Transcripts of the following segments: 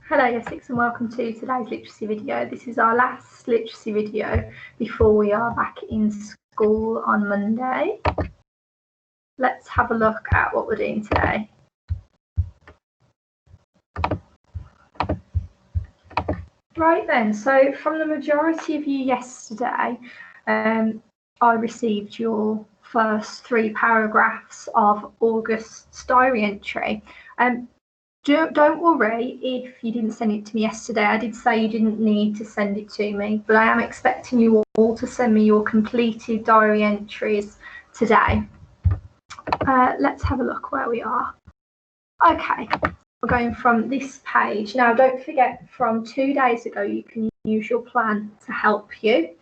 Hello Essex and welcome to today's literacy video. This is our last literacy video before we are back in school on Monday. Let's have a look at what we're doing today. Right then, so from the majority of you yesterday, I received your first 3 paragraphs of August's diary entry. Don't worry if you didn't send it to me yesterday. I did say you didn't need to send it to me, but I am expecting you all to send me your completed diary entries today. Let's have a look where we are. Okay, we're going from this page. Now, don't forget, from 2 days ago, you can use your plan to help you.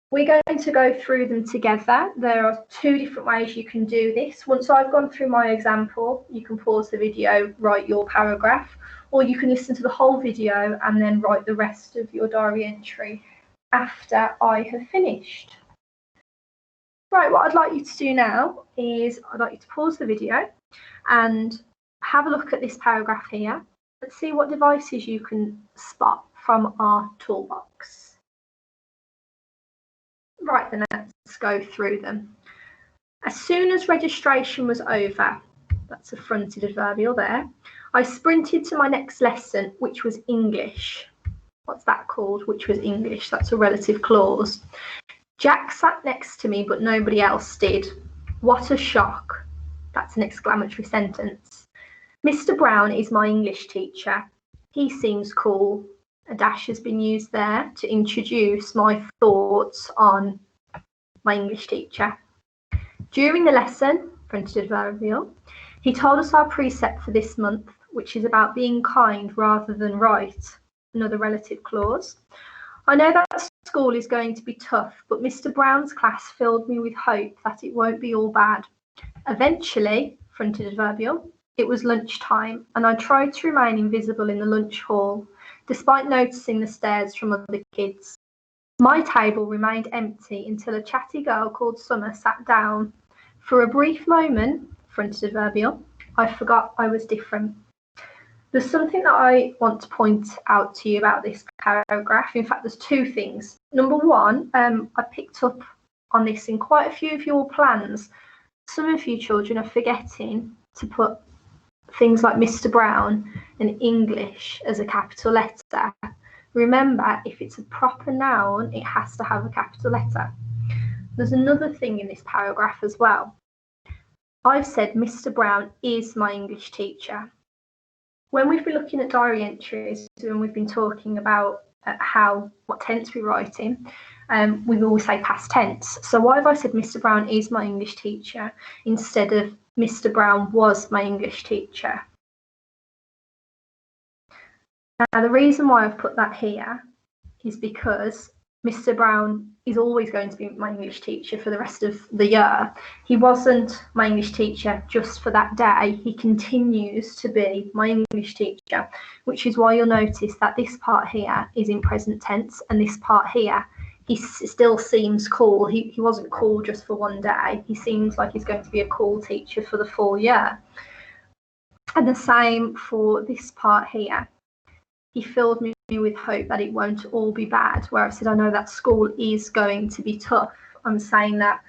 We're going to go through them together. There are 2 different ways you can do this. Once I've gone through my example, you can pause the video, write your paragraph, or you can listen to the whole video and then write the rest of your diary entry after I have finished. Right, what I'd like you to do now is I'd like you to pause the video and have a look at this paragraph here. Let's see what devices you can spot from our toolbox. Right, then let's go through them. As soon as registration was over, that's a fronted adverbial there, I sprinted to my next lesson, which was English. What's that called? Which was English. That's a relative clause. Jack sat next to me, but nobody else did. What a shock. That's an exclamatory sentence. Mr. Brown is my English teacher. He seems cool. A dash has been used there to introduce my thoughts on my English teacher. During the lesson, fronted adverbial, he told us our precept for this month, which is about being kind rather than right, another relative clause. I know that school is going to be tough, but Mr. Brown's class filled me with hope that it won't be all bad. Eventually, fronted adverbial, it was lunchtime, and I tried to remain invisible in the lunch hall, despite noticing the stares from other kids. My table remained empty until a chatty girl called Summer sat down. For a brief moment, fronted adverbial, I forgot I was different. There's something that I want to point out to you about this paragraph. In fact, there's 2 things. Number 1, I picked up on this in quite a few of your plans. Some of you children are forgetting to put things like Mr. Brown and English as a capital letter. Remember, if it's a proper noun, it has to have a capital letter. There's another thing in this paragraph as well. I've said Mr. Brown is my English teacher. When we've been looking at diary entries and we've been talking about what tense we write in, we always say past tense. So why have I said Mr. Brown is my English teacher instead of Mr. Brown was my English teacher? Now, the reason why I've put that here is because Mr. Brown is always going to be my English teacher for the rest of the year. He wasn't my English teacher just for that day. He continues to be my English teacher, which is why you'll notice that this part here is in present tense, and this part here, he still seems cool. He wasn't cool just for one day. He seems like he's going to be a cool teacher for the full year. And the same for this part here. He filled me with hope that it won't all be bad, where I said I know that school is going to be tough. I'm saying that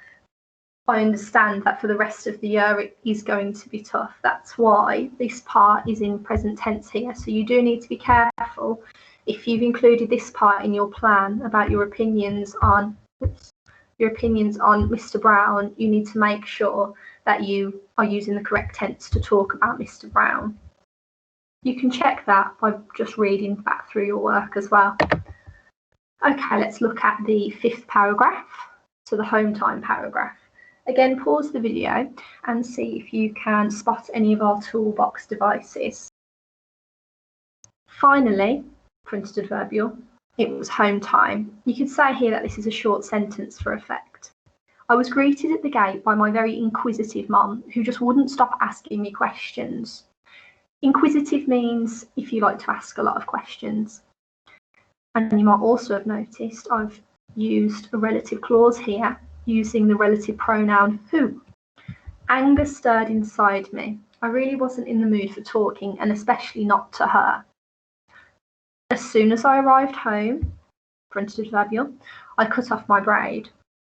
I understand that for the rest of the year it is going to be tough. That's why this part is in present tense here. So you do need to be careful if you've included this part in your plan about your opinions on Mr. Brown. You need to make sure that you are using the correct tense to talk about Mr. Brown. You can check that by just reading back through your work as well. Okay, let's look at the 5th paragraph, so the home time paragraph. Again, pause the video and see if you can spot any of our toolbox devices. Finally, fronted adverbial, it was home time. You could say here that this is a short sentence for effect. I was greeted at the gate by my very inquisitive mum, who just wouldn't stop asking me questions. Inquisitive means if you like to ask a lot of questions. And you might also have noticed I've used a relative clause here using the relative pronoun who. Anger stirred inside me. I really wasn't in the mood for talking, and especially not to her. As soon as I arrived home, fronted adverbial, I cut off my braid.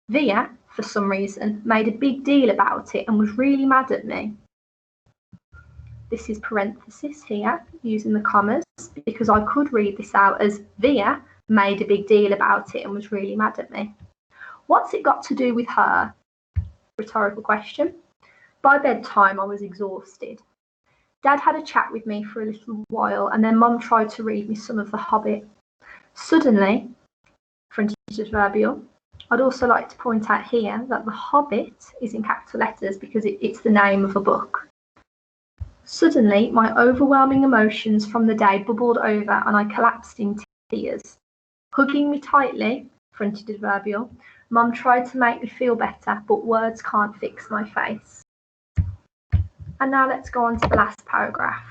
Via, for some reason, made a big deal about it and was really mad at me. This is parenthesis here, using the commas, because I could read this out as Via made a big deal about it and was really mad at me. What's it got to do with her? Rhetorical question. By bedtime, I was exhausted. Dad had a chat with me for a little while, and then Mum tried to read me some of The Hobbit. Suddenly, fronted adverbial, I'd also like to point out here that The Hobbit is in capital letters because it's the name of a book. Suddenly, my overwhelming emotions from the day bubbled over and I collapsed in tears. Hugging me tightly, fronted adverbial, Mum tried to make me feel better, but words can't fix my face. And now let's go on to the last paragraph.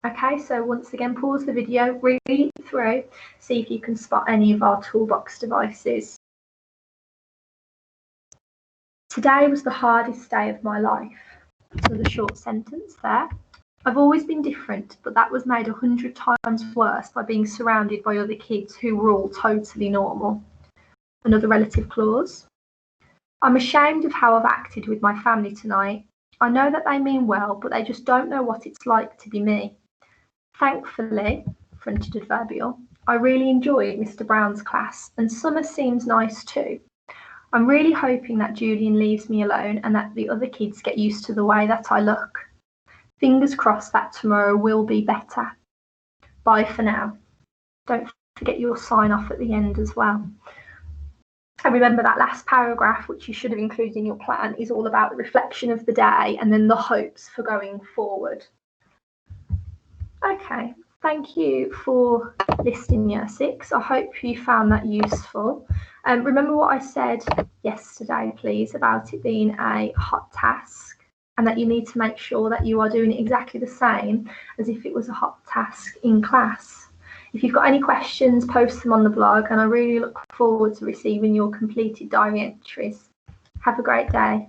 Okay, so once again, pause the video, read it through, see if you can spot any of our toolbox devices. Today was the hardest day of my life. So the short sentence there. I've always been different, but that was made 100 times worse by being surrounded by other kids who were all totally normal. Another relative clause. I'm ashamed of how I've acted with my family tonight. I know that they mean well, but they just don't know what it's like to be me. Thankfully, fronted adverbial, I really enjoyed Mr. Brown's class, and summer seems nice too. I'm really hoping that Julian leaves me alone and that the other kids get used to the way that I look. Fingers crossed that tomorrow will be better. Bye for now. Don't forget your sign off at the end as well. And remember that last paragraph, which you should have included in your plan, is all about the reflection of the day and then the hopes for going forward. Okay, thank you for listening, Year 6. I hope you found that useful. Remember what I said yesterday, please, about it being a hot task and that you need to make sure that you are doing it exactly the same as if it was a hot task in class. If you've got any questions, post them on the blog, and I really look forward to receiving your completed diary entries. Have a great day.